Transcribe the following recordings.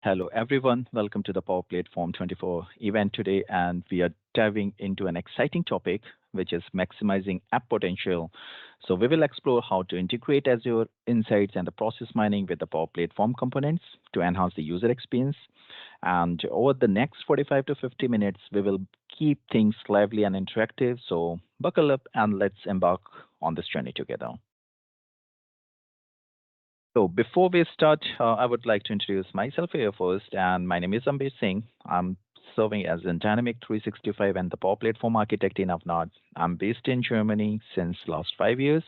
Hello, everyone. Welcome to the Power Platform 24 event today, and we are diving into an exciting topic, which is maximizing app potential. So we will explore how to integrate Azure Insights and the process mining with the Power Platform components to enhance the user experience. And over the next 45 to 50 minutes, we will keep things lively and interactive. So buckle up and let's embark on this journey together. So before we start, I would like to introduce myself here first, and my name is Ambir Singh. I'm serving as a Dynamic 365 and the Power Platform Architect in Avnod. I'm based in Germany since last 5 years,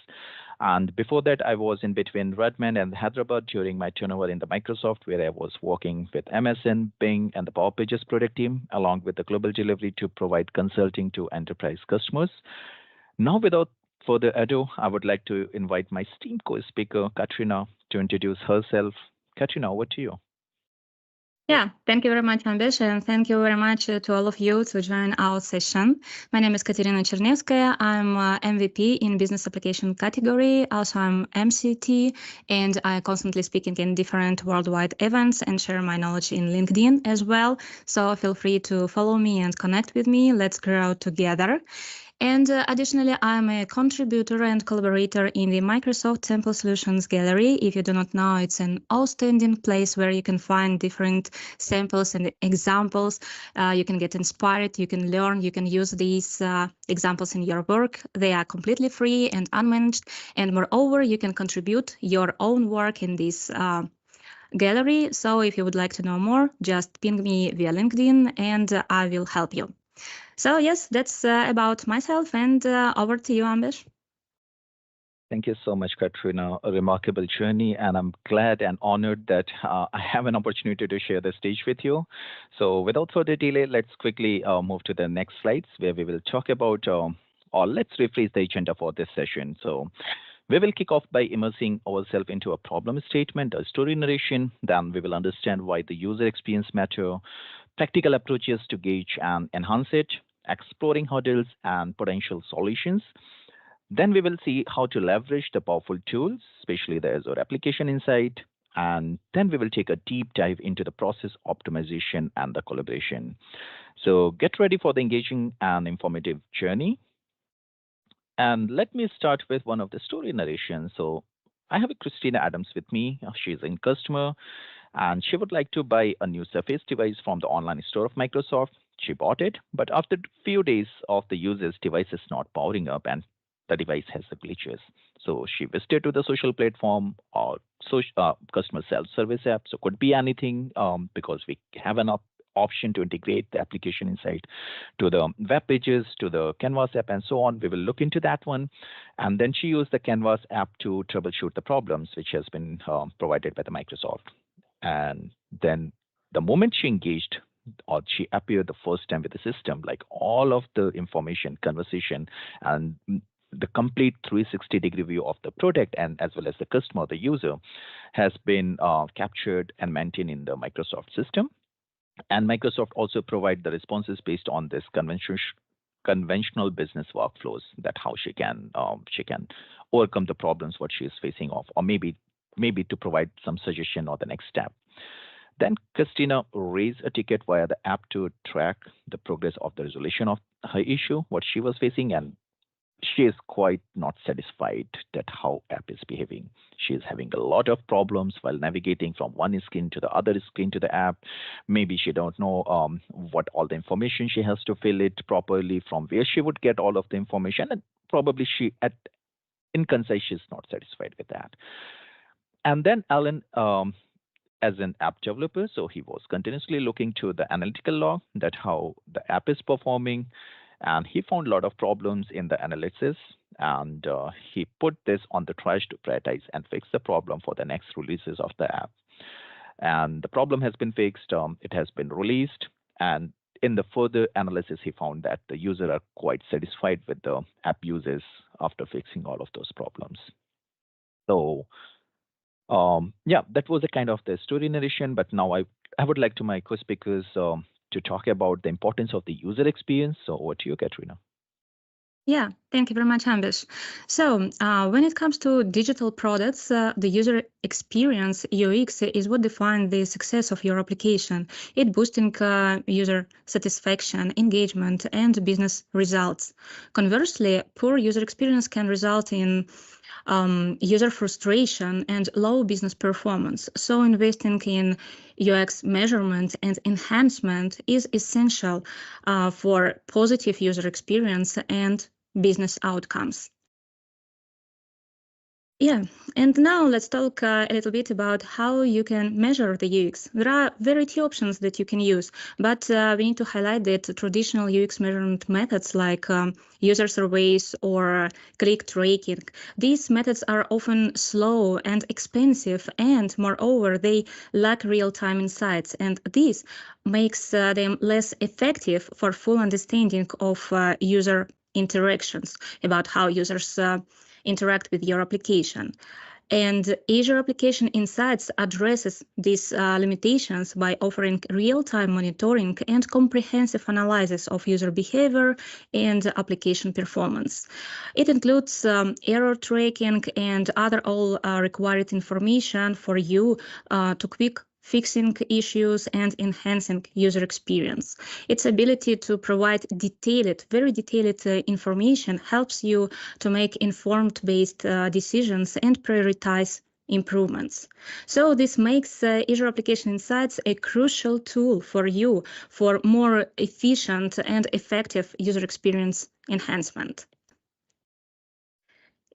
and before that, I was in between Redmond and Hyderabad during my turnover in the Microsoft, where I was working with MSN, Bing, and the Power Pages product team, along with the global delivery to provide consulting to enterprise customers. Now, without further ado, I would like to invite my esteemed co-speaker, Katrina, to introduce herself. Katrina, over to you. Yeah, thank you very much, Ambish, and thank you very much to all of you to join our session. My name is Katerina Chernevskaya. I'm MVP in business application category. Also, I'm MCT, and I constantly speaking in different worldwide events and share my knowledge in LinkedIn as well. So feel free to follow me and connect with me. Let's grow together. And additionally, I'm a contributor and collaborator in the Microsoft Sample Solutions Gallery. If you do not know, it's an outstanding place where you can find different samples and examples. You can get inspired, you can learn, you can use these examples in your work. They are completely free and unmanaged. And moreover, you can contribute your own work in this gallery. So if you would like to know more, just ping me via LinkedIn and I will help you. So yes, that's about myself, and over to you, Ambish. Thank you so much, Katrina. A remarkable journey, and I'm glad and honored that I have an opportunity to share the stage with you. So without further delay, let's quickly move to the next slides where we will talk about, or let's rephrase the agenda for this session. So we will kick off by immersing ourselves into a problem statement, a story narration. Then we will understand why the user experience matter, practical approaches to gauge and enhance it, exploring hurdles and potential solutions. Then we will see how to leverage the powerful tools, especially the Azure Application Insight. And then we will take a deep dive into the process optimization and the collaboration. So get ready for the engaging and informative journey. And let me start with one of the story narrations. So I have a Christina Adams with me. She's a customer and she would like to buy a new Surface device from the online store of Microsoft. She bought it, but after a few days of the user's device is not powering up and the device has the glitches. So she visited to the social platform or customer self-service app. So could be anything because we have an option to integrate the application insight to the web pages, to the Canvas app, and so on. We will look into that one. And then she used the Canvas app to troubleshoot the problems, which has been provided by the Microsoft. And then the moment she engaged or she appeared the first time with the system, like all of the information, conversation, and the complete 360-degree view of the product and as well as the customer, the user, has been captured and maintained in the Microsoft system. And Microsoft also provide the responses based on this conventional business workflows, that how she can overcome the problems what she is facing off, or maybe to provide some suggestion or the next step. Then Christina raised a ticket via the app to track the progress of the resolution of her issue, what she was facing, and she is quite not satisfied that how app is behaving. She is having a lot of problems while navigating from one screen to the other screen to the app. Maybe she don't know what all the information she has to fill it properly, from where she would get all of the information, and probably in concise, she's not satisfied with that. And then Alan, as an app developer, so he was continuously looking to the analytical log, that how the app is performing, and he found a lot of problems in the analysis, and he put this on the trash to prioritize and fix the problem for the next releases of the app. And the problem has been fixed, it has been released, and in the further analysis, he found that the user are quite satisfied with the app uses after fixing all of those problems. So yeah, that was a kind of the story narration, but now I would like to my co-speakers to talk about the importance of the user experience. So over to you, Katrina. Yeah, thank you very much, Ambish. So when it comes to digital products, the user experience UX is what defines the success of your application. It boosting user satisfaction, engagement, and business results. Conversely, poor user experience can result in user frustration and low business performance. So investing in UX measurement and enhancement is essential for positive user experience and business outcomes. Yeah, and now let's talk a little bit about how you can measure the UX. There are variety options that you can use, but we need to highlight that traditional UX measurement methods like user surveys or click tracking, these methods are often slow and expensive, and moreover, they lack real-time insights, and this makes them less effective for full understanding of user interactions, about how users interact with your application. And Azure Application Insights addresses these limitations by offering real-time monitoring and comprehensive analysis of user behavior and application performance. It includes error tracking and other all required information for you to quick fixing issues and enhancing user experience. Its ability to provide detailed, very detailed information helps you to make informed-based decisions and prioritize improvements. So this makes Azure Application Insights a crucial tool for you for more efficient and effective user experience enhancement.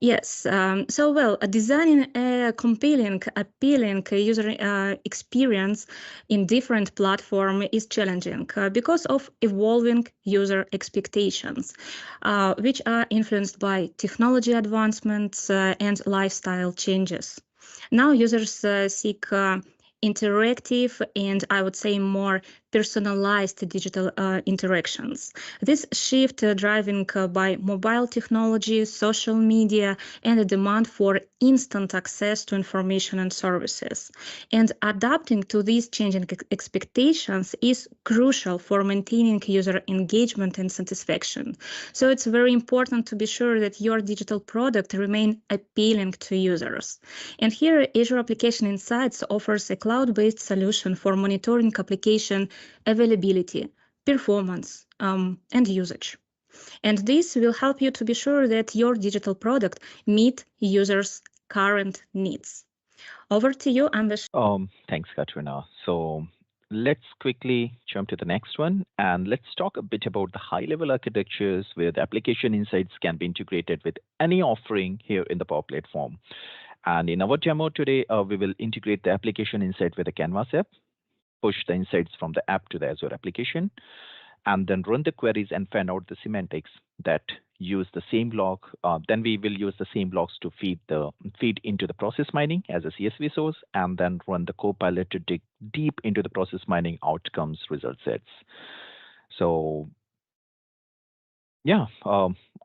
Yes, designing a compelling, appealing user experience in different platforms is challenging because of evolving user expectations, which are influenced by technology advancements and lifestyle changes. Now users seek interactive and I would say more personalized digital interactions. This shift driven by mobile technology, social media, and a demand for instant access to information and services. And adapting to these changing expectations is crucial for maintaining user engagement and satisfaction. So it's very important to be sure that your digital product remain appealing to users. And here Azure Application Insights offers a cloud-based solution for monitoring application availability, performance, and usage. And this will help you to be sure that your digital product meet users' current needs. Over to you, Ambesh. Thanks, Katrina. So let's quickly jump to the next one, and let's talk a bit about the high-level architectures where the application insights can be integrated with any offering here in the Power Platform. And in our demo today, we will integrate the application insight with the canvasapp, push the insights from the app to the Azure application, and then run the queries and find out the semantics that use the same log. Then we will use the same logs to feed into the process mining as a CSV source, and then run the copilot to dig deep into the process mining outcomes result sets. So yeah,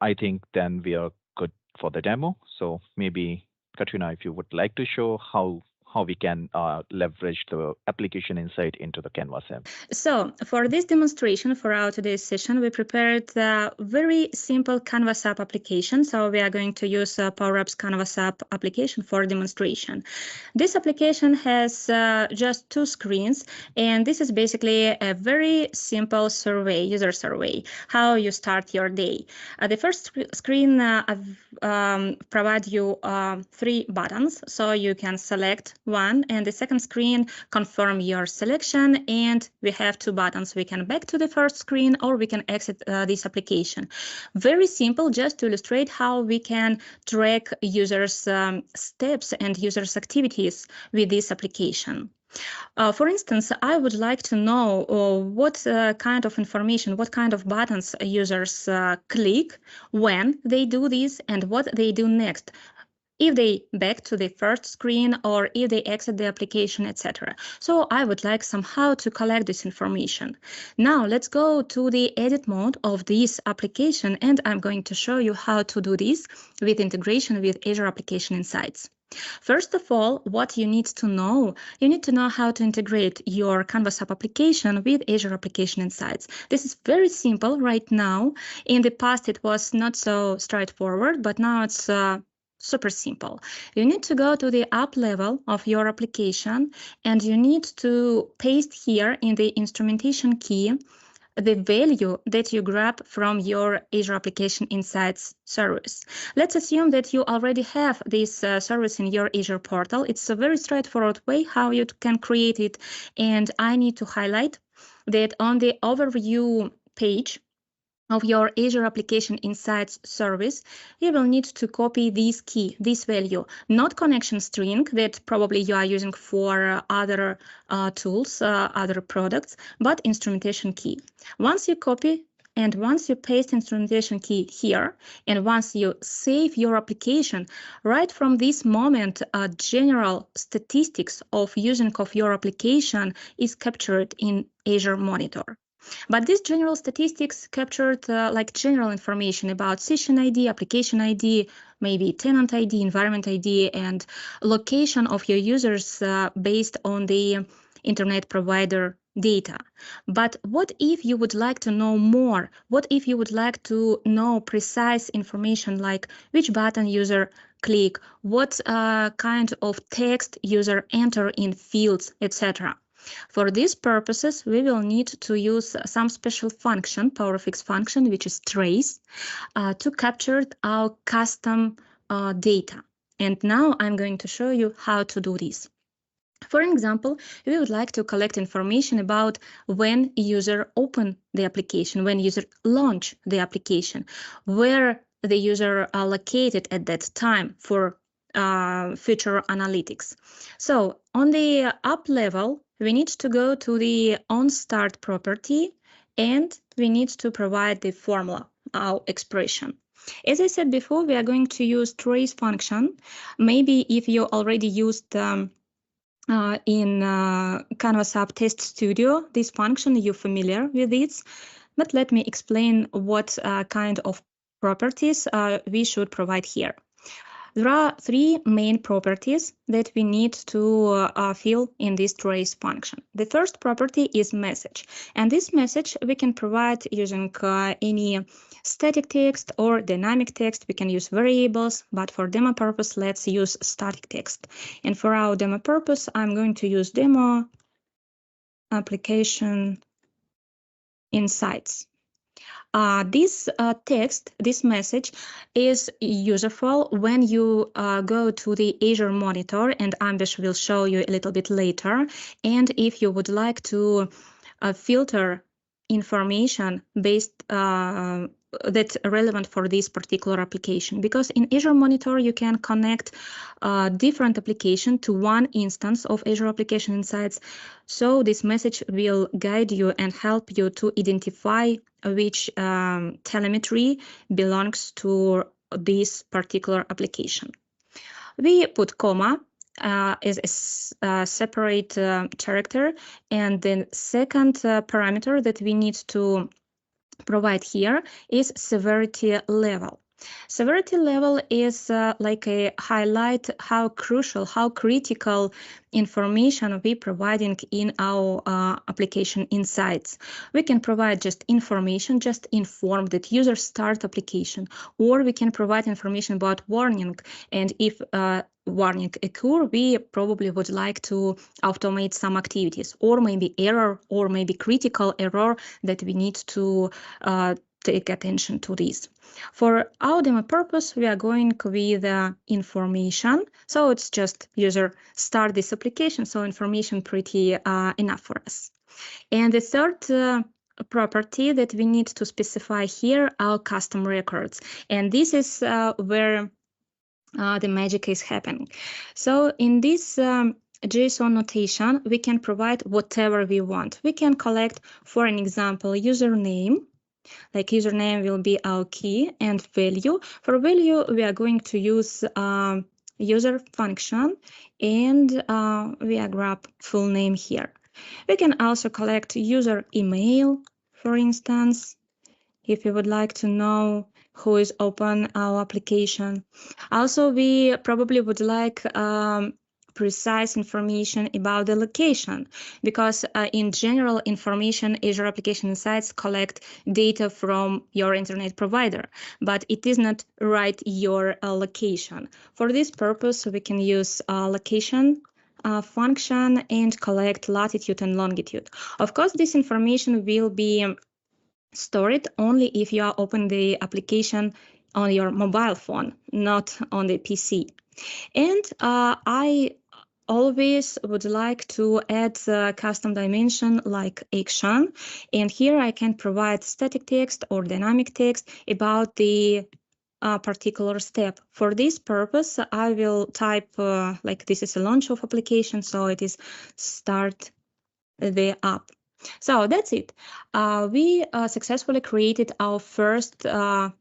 I think then we are good for the demo. So maybe Katrina, if you would like to show how we can leverage the application insight into the Canvas app. So for this demonstration, for our today's session, we prepared a very simple Canvas app application. So we are going to use powerapp's Canvas app application for demonstration. This application has just 2 screens, and this is basically a very simple survey, user survey, how you start your day. The first screen provides you 3 buttons, so you can select one, and the second screen confirm your selection, and we have 2 buttons. We can back to the first screen or we can exit this application. Very simple, just to illustrate how we can track users' steps and users' activities with this application. For instance, I would like to know what kind of information, what kind of buttons users click when they do this and what they do next, if they back to the first screen or if they exit the application, etc. So I would like somehow to collect this information. Now let's go to the edit mode of this application, and I'm going to show you how to do this with integration with Azure Application Insights. First of all, what you need to know how to integrate your canvasapp application with Azure Application Insights. This is very simple right now. In the past, it was not so straightforward, but now it's super simple. You need to go to the app level of your application, and you need to paste here in the instrumentation key the value that you grab from your Azure Application Insights service. Let's assume that you already have this service in your Azure portal. It's a very straightforward way how you can create it. And I need to highlight that on the overview page of your Azure Application Insights service, you will need to copy this key, this value, not connection string that probably you are using for other tools, other products, but instrumentation key. Once you copy and once you paste instrumentation key here, and once you save your application, right from this moment, general statistics of using of your application is captured in Azure Monitor. But these general statistics captured like general information about session ID, application ID, maybe tenant ID, environment ID, and location of your users based on the internet provider data. But what if you would like to know more? What if you would like to know precise information like which button user click, what kind of text user enter in fields, etc.? For these purposes, we will need to use some special function, PowerFX function, which is trace, to capture our custom data. And now I'm going to show you how to do this. For example, we would like to collect information about when user open the application, when user launch the application, where the user are located at that time for future analytics. So on the app level, we need to go to the onStart property, and we need to provide the formula, our expression. As I said before, we are going to use trace function. Maybe if you already used in canvasapp Test Studio, this function, you're familiar with it. But let me explain what kind of properties we should provide here. There are three main properties that we need to fill in this trace function. The first property is message, and this message we can provide using any static text or dynamic text. We can use variables, but for demo purpose, let's use static text. And for our demo purpose, I'm going to use demo application insights. This text, this message is useful when you go to the Azure Monitor, and Ambesh will show you a little bit later. And if you would like to filter information based that's relevant for this particular application, because in Azure Monitor you can connect different application to one instance of Azure Application Insights. So this message will guide you and help you to identify which telemetry belongs to this particular application. We put comma as a separate character, and the second parameter that we need to provide here is severity level. Severity level is like a highlight how crucial, how critical information we providing in our application insights. We can provide just information, just inform that user start application, or we can provide information about warning. And if warning occur, we probably would like to automate some activities, or maybe error, or maybe critical error that we need to take attention to this. For our demo purpose, we are going with information. So it's just user start this application. So information pretty enough for us. And the third property that we need to specify here are custom records. And this is where the magic is happening. So in this JSON notation, we can provide whatever we want. We can collect, for an example, username. Like username will be our key, and value. For value, we are going to use user function, and we are grab full name here. We can also collect user email, for instance, if you would like to know who is open our application. Also, we probably would like precise information about the location, because in general information, Azure Application Insights collect data from your internet provider, but it is not write your location. For this purpose, we can use location function and collect latitude and longitude. Of course, this information will be stored only if you are open the application on your mobile phone, not on the PC. And I always would like to add a custom dimension like action. And here I can provide static text or dynamic text about the particular step. For this purpose, I will type like this is a launch of application, so it is start the app. So that's it. We successfully created our first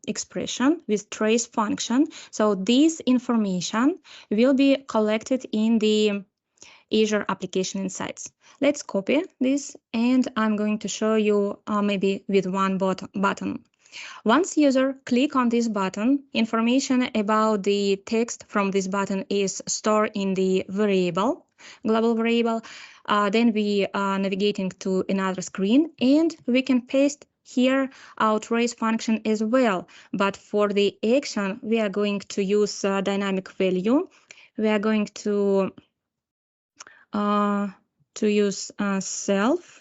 expression with trace function. So this information will be collected in the Azure Application Insights. Let's copy this, and I'm going to show you maybe with one button. Once user click on this button, information about the text from this button is stored in the variable, global variable. Then we are navigating to another screen, and we can paste here our trace function as well. But for the action, we are going to use dynamic value. We are going to use self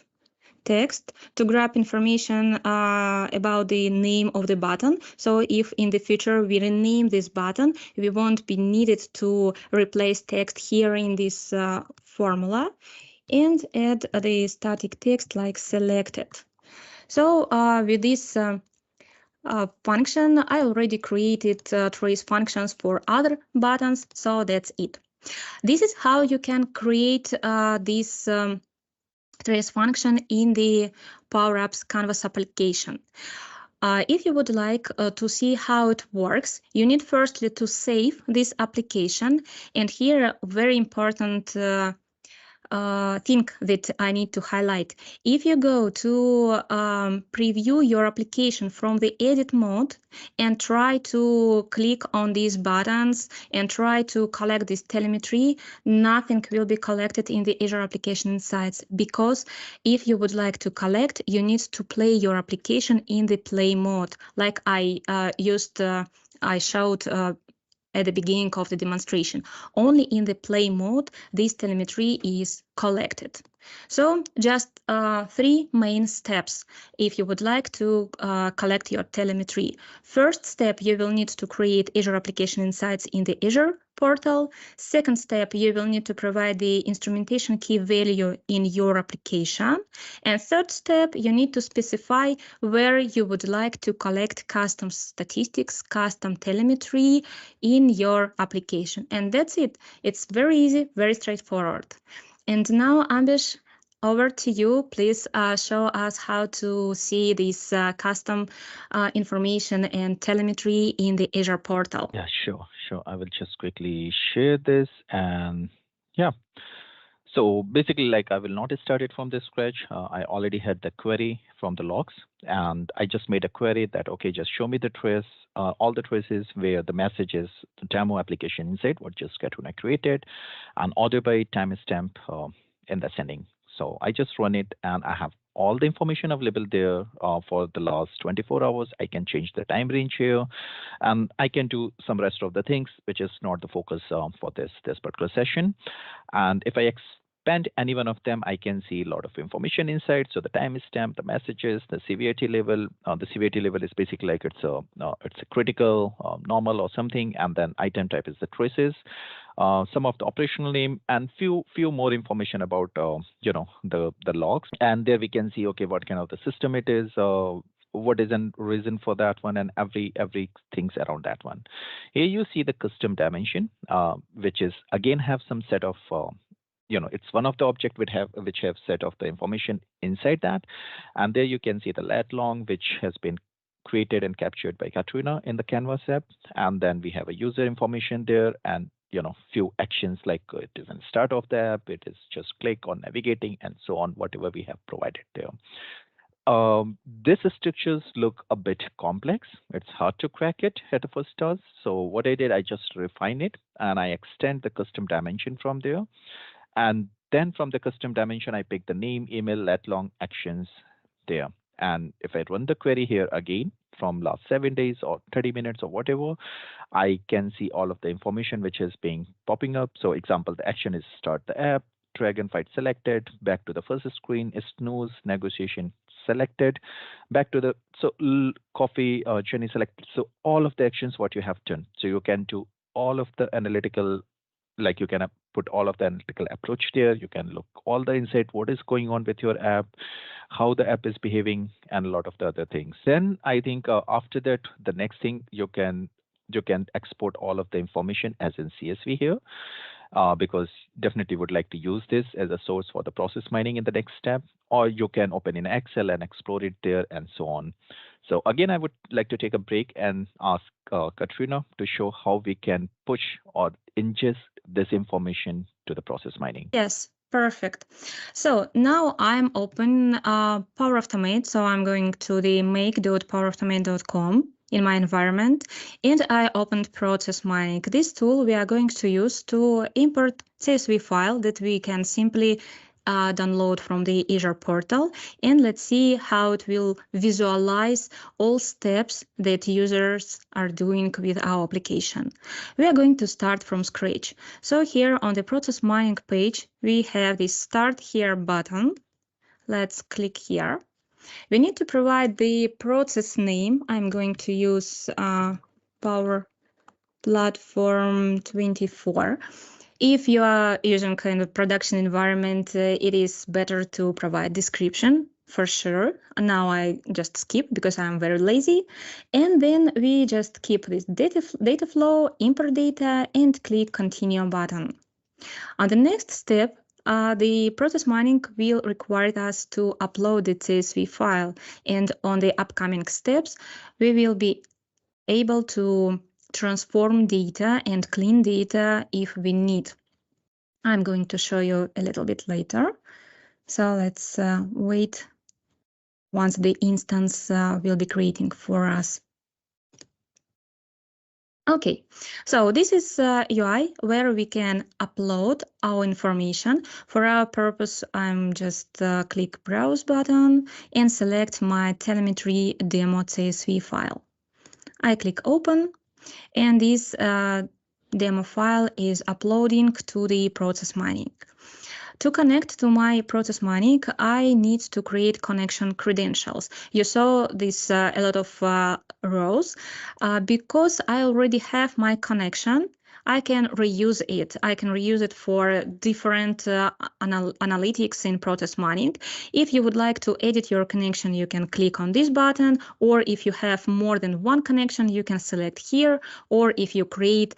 text to grab information about the name of the button. So if in the future we rename this button, we won't be needed to replace text here in this formula, and add the static text like selected. So with this function, I already created trace functions for other buttons, so that's it. This is how you can create this trace function in the PowerApp's Canvas application. If you would like to see how it works, you need firstly to save this application. And here, very important thing that I need to highlight. If you go to preview your application from the edit mode and try to click on these buttons and try to collect this telemetry, nothing will be collected in the Azure Application Insights, because if you would like to collect, you need to play your application in the play mode, like I showed at the beginning of the demonstration. Only in the play mode, this telemetry is collected. So just 3 main steps if you would like to collect your telemetry. First step, you will need to create Azure Application Insights in the Azure portal. Second step, you will need to provide the instrumentation key value in your application. And third step, you need to specify where you would like to collect custom statistics, custom telemetry in your application. And that's it. It's very easy, very straightforward. And now, Ambesh, over to you. Please show us how to see this custom information and telemetry in the Azure portal. Yeah, sure. I will just quickly share this, and yeah. So basically, like, I will not start it from the scratch. I already had the query from the logs, and I just made a query that, okay, just show me the trace, all the traces where the message is the demo application insight, what just Katrina created, and order by timestamp in the sending. So I just run it, and I have all the information available there for the last 24 hours. I can change the time range here, and I can do some rest of the things, which is not the focus for this particular session. And if I expand any one of them, I can see a lot of information inside. So the timestamp, the messages, the severity level. The severity level is basically like it's a critical, normal, or something, and then item type is the traces. Some of the operational name, and few more information about the logs. And there we can see, okay, what kind of the system it is, what is the reason for that one, and every things around that one. Here you see the custom dimension, which is again have some set of it's one of the object which have set of the information inside that. And there you can see the lat long, which has been created and captured by Katrina in the Canvas app. And then we have a user information there, and few actions like it is in start of the app, it is just click on navigating and so on, whatever we have provided there. These structures look a bit complex. It's hard to crack it at the first toss. So what I did, I just refine it and I extend the custom dimension from there. And then from the custom dimension, I pick the name, email, let long actions there. And if I run the query here again from last 7 days or 30 minutes or whatever, I can see all of the information which is being popping up. So example, the action is start the app, dragon fight selected, back to the first screen, snooze, negotiation selected, back to the coffee journey selected. So all of the actions what you have done. So you can do all of the analytical, like you can put all of the analytical approach there. You can look all the insight, what is going on with your app, how the app is behaving, and a lot of the other things. Then I think after that, the next thing you can export all of the information as in CSV here, because definitely would like to use this as a source for the process mining in the next step, or you can open in Excel and explore it there and so on. So again, I would like to take a break and ask Katrina to show how we can push or ingest this information to the process mining. Yes, perfect. So now I'm open Power Automate. So I'm going to the make.powerautomate.com in my environment, and I opened process mining. This tool we are going to use to import CSV file that we can simply download from the Azure portal, and let's see how it will visualize all steps that users are doing with our application. We are going to start from scratch. So here on the process mining page, we have this Start Here button. Let's click here. We need to provide the process name. I'm going to use Power Platform 24. If you are using kind of production environment, it is better to provide description for sure. Now I just skip because I'm very lazy. And then we just keep this data flow, import data, and click continue button. On the next step, the process mining will require us to upload the CSV file. And on the upcoming steps, we will be able to transform data and clean data if we need. I'm going to show you a little bit later. So let's wait once the instance will be creating for us. Okay, so this is UI where we can upload our information. For our purpose, I'm just click Browse button and select my telemetry demo CSV file. I click Open, and this demo file is uploading to the process mining. To connect to my process mining, I need to create connection credentials. You saw this a lot of rows. Because I already have my connection, I can reuse it. I can reuse it for different analytics in process mining. If you would like to edit your connection, you can click on this button, or if you have more than one connection, you can select here, or if you create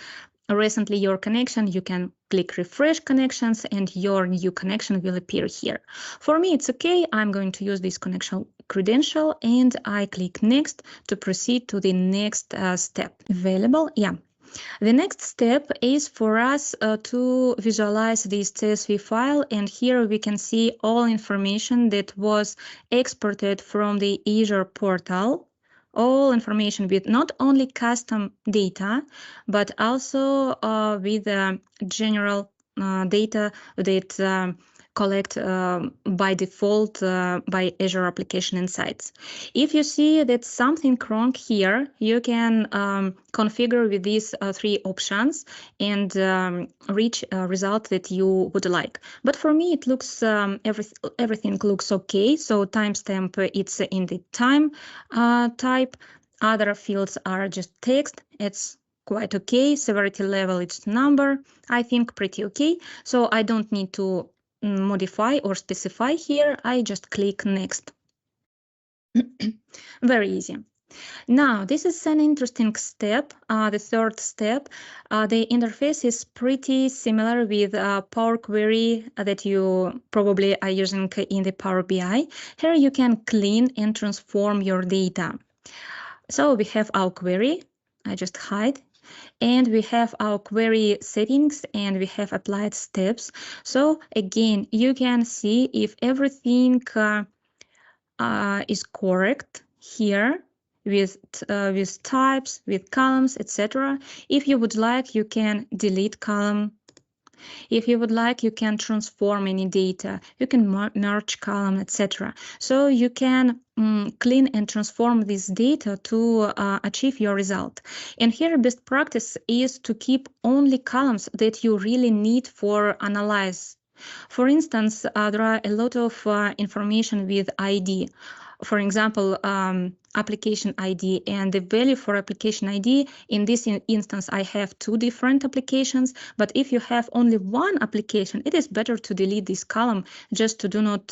recently your connection, you can click refresh connections and your new connection will appear here. For me, it's okay. I'm going to use this connection credential and I click next to proceed to the next step. Available, yeah. The next step is for us to visualize this CSV file, and here we can see all information that was exported from the Azure portal. All information with not only custom data, but also with general data that collect by default by Azure Application Insights. If you see that something wrong here, you can configure with these three options and reach a result that you would like. But for me, it looks everything looks okay. So timestamp, it's in the time type. Other fields are just text. It's quite okay. Severity level, it's number. I think pretty okay. So I don't need to modify or specify here. I just click next. Very easy. Now, this is an interesting step, the third step. The interface is pretty similar with Power Query that you probably are using in the Power BI. Here you can clean and transform your data. So we have our query. I just hide. And we have our query settings and we have applied steps. So again, you can see if everything is correct here with types, with columns, etc. If you would like, you can delete column. If you would like, you can transform any data. You can merge column, etc. So you can clean and transform this data to achieve your result. And here, best practice is to keep only columns that you really need for analyze. For instance, there are a lot of information with ID. For example, application ID, and the value for application ID, in this instance, I have two different applications, but if you have only one application, it is better to delete this column just to do not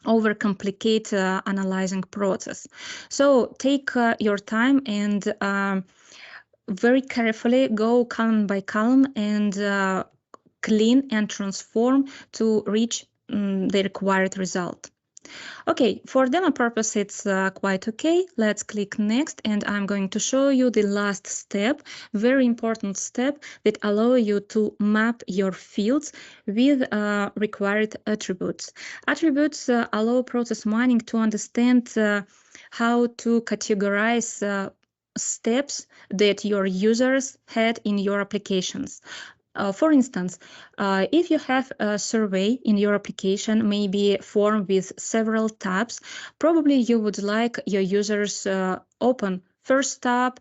overcomplicate analyzing process. So take your time and very carefully go column by column and clean and transform to reach the required result. Okay, for demo purpose, it's quite okay. Let's click next, and I'm going to show you the last step, very important step that allow you to map your fields with required attributes. Attributes allow process mining to understand how to categorize steps that your users had in your applications. For instance, if you have a survey in your application, maybe a form with several tabs, probably you would like your users open first tab,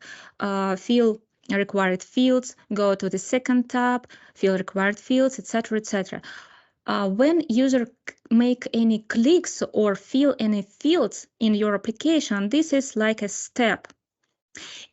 fill required fields, go to the second tab, fill required fields, etc., etc. When user make any clicks or fill any fields in your application, this is like a step.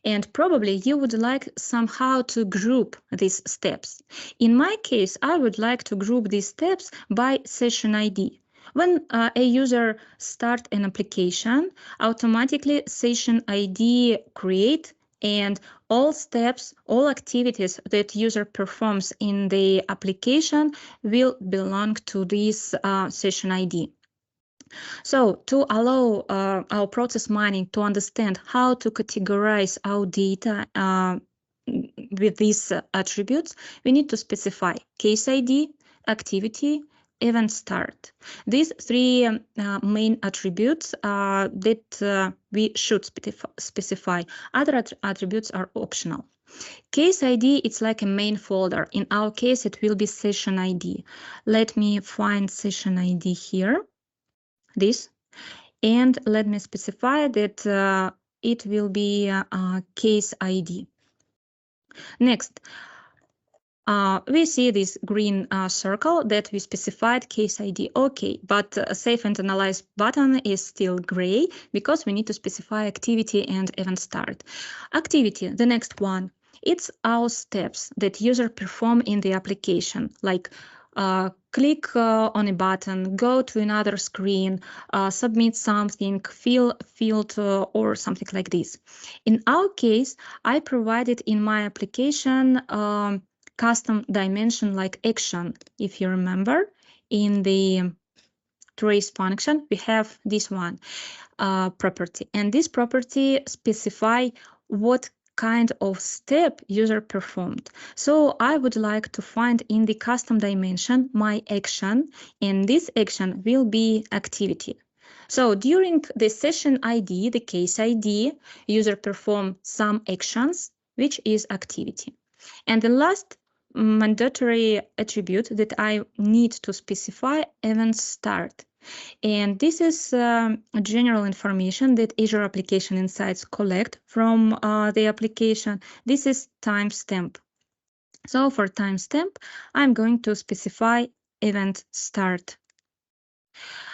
And probably you would like somehow to group these steps. In my case, I would like to group these steps by session ID. When a user starts an application, automatically session ID create, and all steps, all activities that user performs in the application will belong to this session ID. So to allow our process mining to understand how to categorize our data with these attributes, we need to specify case ID, activity, event start. These three main attributes that we should specify. Other attributes are optional. Case ID, it's like a main folder. In our case, it will be session ID. Let me find session ID here. This, and let me specify that it will be case ID. Next, we see this green circle that we specified case ID. Okay, but Save and Analyze button is still gray because we need to specify activity and event start. Activity, the next one, it's our steps that user perform in the application, like click on a button, go to another screen, submit something, fill field, or something like this. In our case, I provided in my application custom dimension like action. If you remember, in the trace function, we have this one property, and this property specify what kind of step user performed. So I would like to find in the custom dimension my action, and this action will be activity. So during the session ID, the case ID, user perform some actions, which is activity. And the last mandatory attribute that I need to specify, event start. And this is general information that Azure Application Insights collect from the application. This is timestamp. So for timestamp, I'm going to specify event start.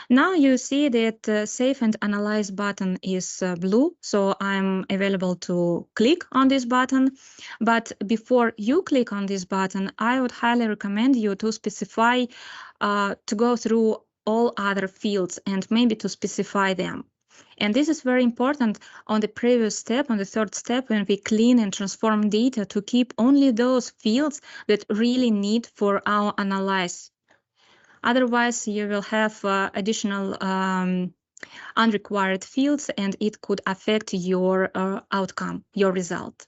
Now you see that Save and Analyze button is blue, so I'm available to click on this button. But before you click on this button, I would highly recommend you to specify, to go through all other fields and maybe to specify them. And this is very important on the previous step, on the third step, when we clean and transform data, to keep only those fields that really need for our analyze. Otherwise, you will have additional unrequired fields, and it could affect your outcome, your result.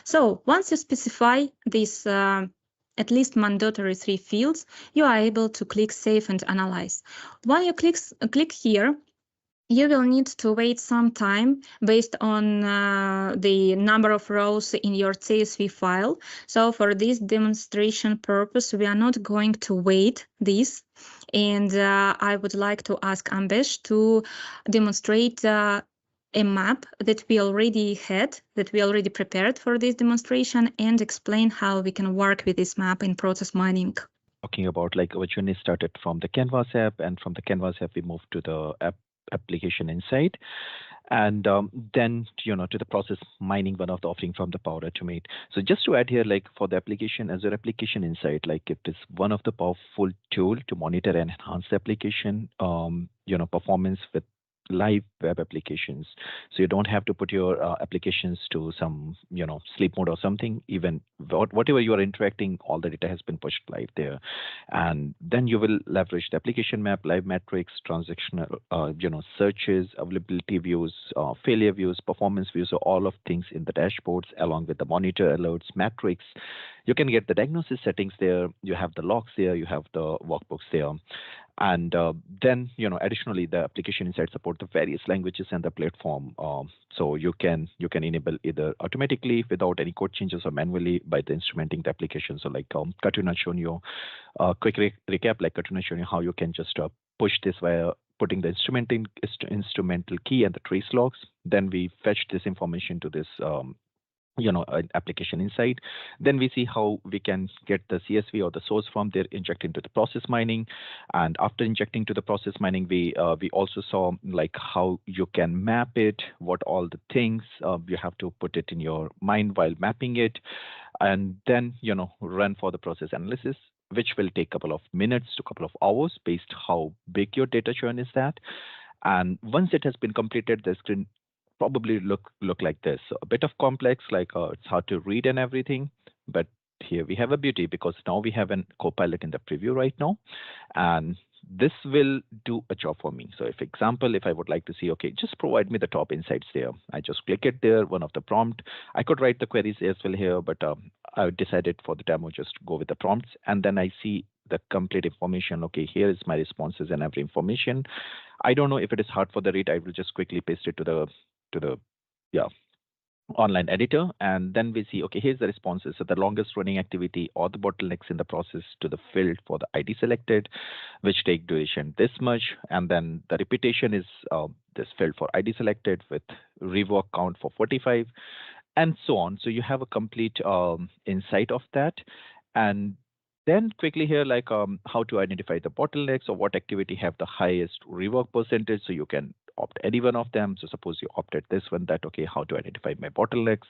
So once you specify this at least mandatory 3 fields, you are able to click Save and Analyze. When you click here, you will need to wait some time based on the number of rows in your CSV file. So for this demonstration purpose, we are not going to wait this. And I would like to ask Ambesh to demonstrate a map that we already prepared for this demonstration, and explain how we can work with this map in process mining. Talking about like our journey started from the Canvas app, and from the Canvas app we moved to the application insight, and then to the process mining, one of the offering from the Powerautomate. So just to add here, like for the application, Azure Application Insight, like it is one of the powerful tool to monitor and enhance the application performance with live web applications. So you don't have to put your applications to some sleep mode or something. Even whatever you are interacting, all the data has been pushed live there, and then you will leverage the application map, live metrics, transactional searches, availability views, failure views, performance views, so all of things in the dashboards, along with the monitor alerts, metrics. You can get the diagnosis settings there. You have the logs there. You have the workbooks there. And then, additionally, the application insight support the various languages and the platform. So you can enable either automatically without any code changes or manually by the instrumenting the application. So like Katrina shown you a quick recap, like Katrina shown you how you can just push this via putting the instrumental key and the trace logs. Then we fetch this information to this an application insight. Then we see how we can get the CSV or the source from there, inject into the process mining. And after injecting to the process mining, we also saw like how you can map it, what all the things you have to put it in your mind while mapping it, and then run for the process analysis, which will take a couple of minutes to a couple of hours based how big your data churn is that. And once it has been completed, the screen probably look like this. So a bit of complex, like it's hard to read and everything, but here we have a beauty because now we have an copilot in the preview right now, and this will do a job for me. So if I would like to see, okay, just provide me the top insights there. I just click it there, one of the prompt. I could write the queries as well here, but I decided for the demo just go with the prompts, and then I see the complete information. Okay, here is my responses and every information. I don't know if it is hard for the read. I will just quickly paste it to the online editor, and then we see, okay, here's the responses. So the longest running activity or the bottlenecks in the process to the field for the ID selected, which take duration this much, and then the repetition is this field for ID selected with rework count for 45, and so on. So you have a complete insight of that. And then quickly here, like how to identify the bottlenecks or what activity have the highest rework percentage. So you can opt any one of them. So suppose you opted this one, that okay, how to identify my bottlenecks,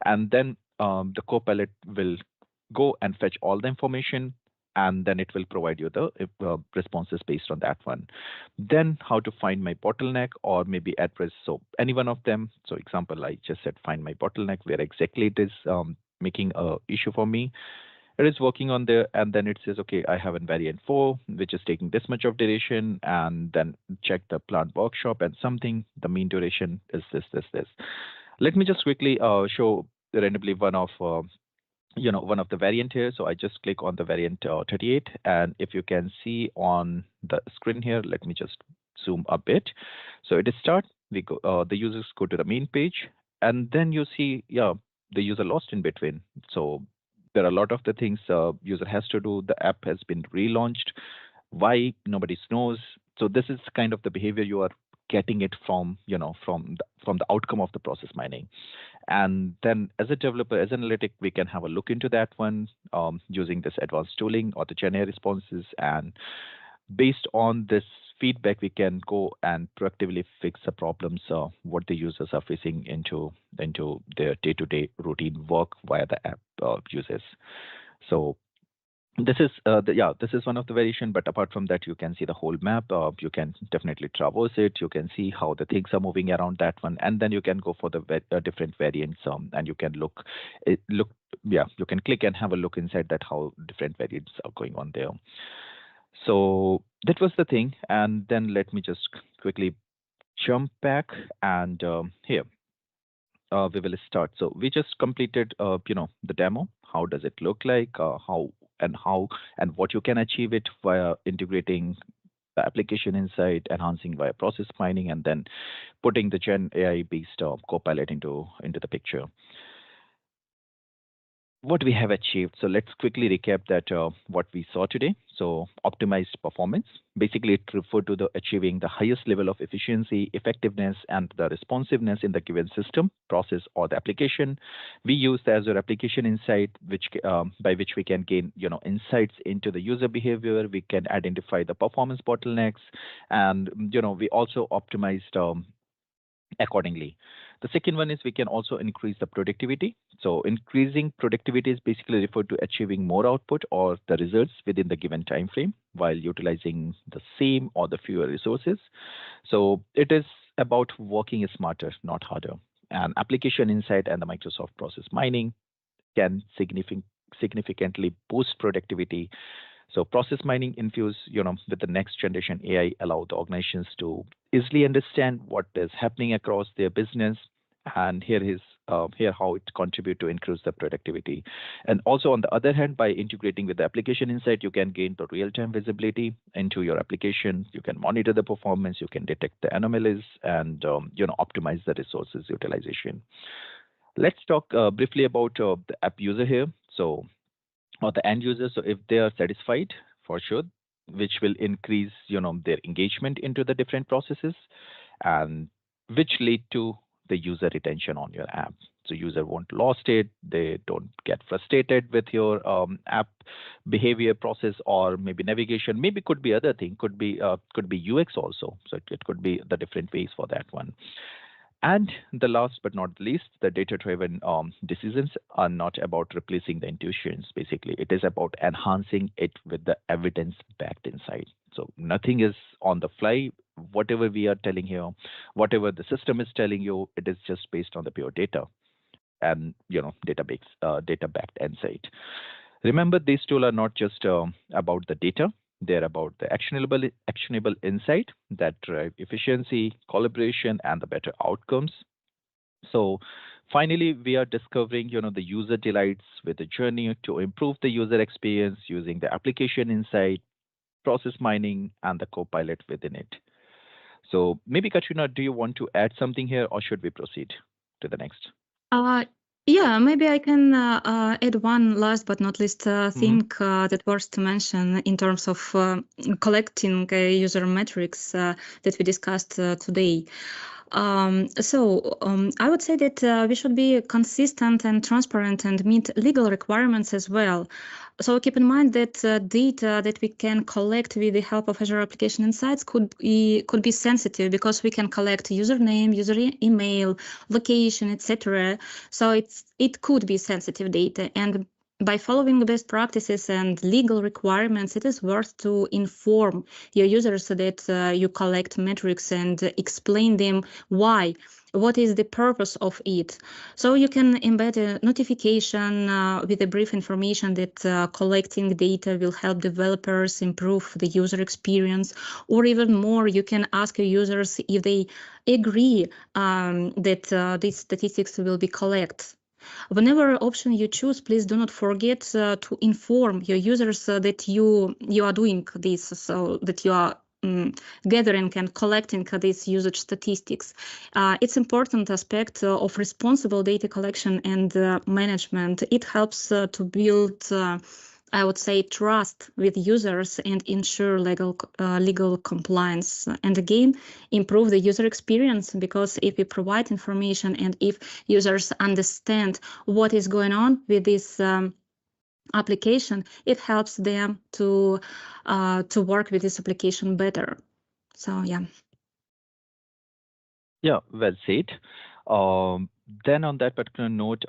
and then the copilot will go and fetch all the information, and then it will provide you the responses based on that one. Then how to find my bottleneck or maybe address, so any one of them. So example, I just said find my bottleneck, where exactly it is making a issue for me. It is working on there, and then it says, okay, I have a variant 4, which is taking this much of duration, and then check the plant workshop and something, the mean duration is this. Let me just quickly show randomly one of the variant here. So I just click on the variant 38, and if you can see on the screen here, let me just zoom a bit. So it is start, we go, the users go to the main page, and then you see, the user lost in between. So there are a lot of the things user has to do. The app has been relaunched. Why? Nobody knows. So this is kind of the behavior you are getting it from the outcome of the process mining. And then as a developer, as an analytic, we can have a look into that one using this advanced tooling or the GenAI responses. And based on this feedback, we can go and proactively fix the problems what the users are facing into their day-to-day routine work via the app users. So this is this is one of the variation, but apart from that, you can see the whole map. You can definitely traverse it. You can see how the things are moving around that one, and then you can go for the different variants, and you can you can click and have a look inside that how different variants are going on there. So that was the thing, and then let me just quickly jump back, and here we will start. So we just completed the demo. How does it look like? How and what you can achieve it via integrating the application insight, enhancing via process mining, and then putting the Gen AI-based copilot into the picture. What we have achieved. So let's quickly recap that what we saw today. So optimized performance. Basically, it referred to the achieving the highest level of efficiency, effectiveness, and the responsiveness in the given system, process, or the application. We use the Azure Application Insight, which by which we can gain insights into the user behavior. We can identify the performance bottlenecks, and we also optimized accordingly. The second one is we can also increase the productivity. So increasing productivity is basically referred to achieving more output or the results within the given time frame while utilizing the same or the fewer resources. So it is about working smarter, not harder. And application insight and the Microsoft process mining can significantly boost productivity. So process mining infused, with the next generation AI allow the organizations to easily understand what is happening across their business, and here how it contribute to increase the productivity. And also on the other hand, by integrating with the application insight, you can gain the real-time visibility into your application. You can monitor the performance, you can detect the anomalies, and optimize the resources utilization. Let's talk briefly about the app user here. So or the end user. So if they are satisfied, for sure, which will increase, their engagement into the different processes, and which lead to the user retention on your app. So user won't lost it. They don't get frustrated with your app behavior process or maybe navigation. Maybe could be other thing. Could be UX also. So it could be the different ways for that one. And the last but not least, the data-driven decisions are not about replacing the intuitions. Basically, it is about enhancing it with the evidence-backed insight. So nothing is on the fly. Whatever we are telling here, whatever the system is telling you, it is just based on the pure data and data-backed insight. Remember, these tools are not just about the data. They're about the actionable insight that drive efficiency, collaboration, and the better outcomes. So finally, we are discovering, the user delights with the journey to improve the user experience using the application insight, process mining, and the copilot within it. So maybe Katrina, do you want to add something here, or should we proceed to the next? Yeah, maybe I can add one last but not least thing that worth to mention in terms of collecting user metrics that we discussed today. I would say that we should be consistent and transparent and meet legal requirements as well. So keep in mind that data that we can collect with the help of Azure Application Insights could be sensitive because we can collect username, user email, location, etc. So it could be sensitive data, and by following the best practices and legal requirements, it is worth to inform your users so that you collect metrics and explain them why. What is the purpose of it? So you can embed a notification with a brief information that collecting data will help developers improve the user experience, or even more, you can ask your users if they agree that these statistics will be collected. Whenever option you choose, please do not forget to inform your users that you are doing this, so that you are gathering and collecting these usage statistics. It's important aspect of responsible data collection and management. It helps to build I would say trust with users and ensure legal compliance, and again improve the user experience, because if we provide information and if users understand what is going on with this application, it helps them to work with this application better. So yeah. Yeah, well said. Then on that particular note,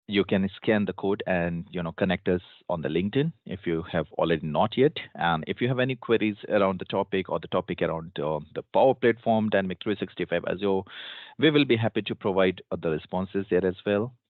you can scan the code and connect us on the LinkedIn if you have already not yet. And if you have any queries around the topic or the topic around the Power Platform, Dynamics 365 Azure, we will be happy to provide the responses there as well.